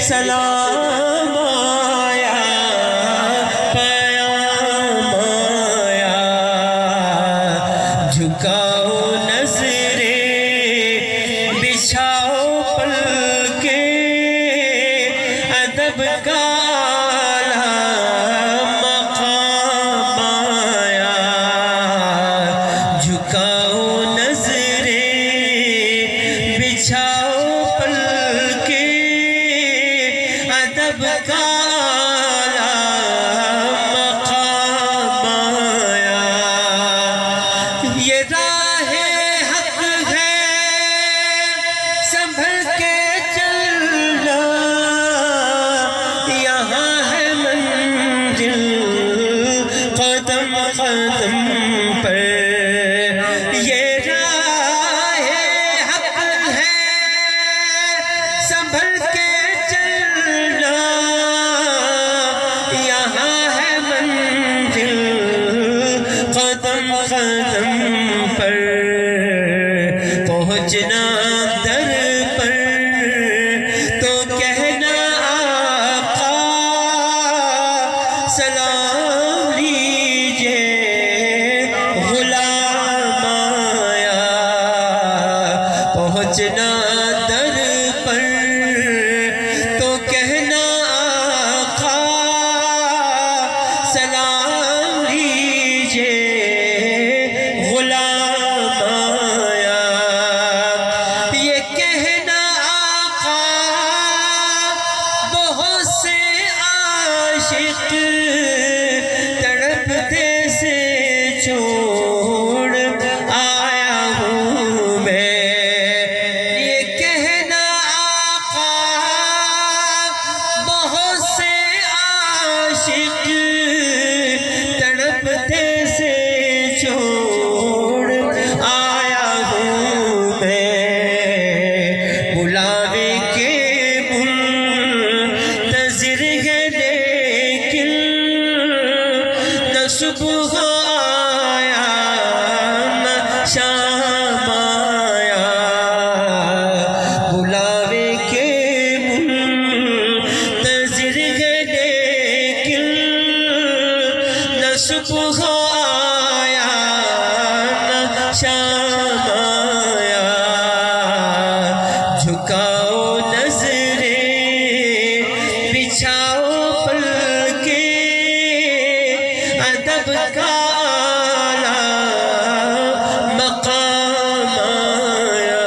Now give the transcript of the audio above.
سلام آیا پیام آیا جھکاؤ نظریں بچھاؤ پلکیں ادب کا مقام آیا جھکاؤ نظریں بچھاؤ پلکیں ادب کا مقام آیا یہ راہ حق ہے سنبھل کے چلنا یہاں ہے منزل قدم قدم پر یہ راہ حق ہے سنبھل کے چلنا یہاں ہے منزل قدم قدم پر پہنچنا در پر تو کہنا آقا سلام لیجئے غلام آیا پہنچنا در پر تو کہنا آقا سلام لیجئے غلام آیا یہ کہنا آقا بہت سے عاشق تڑپتے سے چھوڑ آیا ہوں میں یہ کہنا آقا بہت سے عاشق تڑپتے سے چھوڑ آیا ہوں میں بلاوے کے منتظر ہے لیکن نہ صبح آیا نہ شام آیا بلاوے کے منتظر ہے لیکن نہ صبح آیا نہ شام آیا جھکاؤ نظریں بچھاؤ پلکیں ادب کا مقام آیا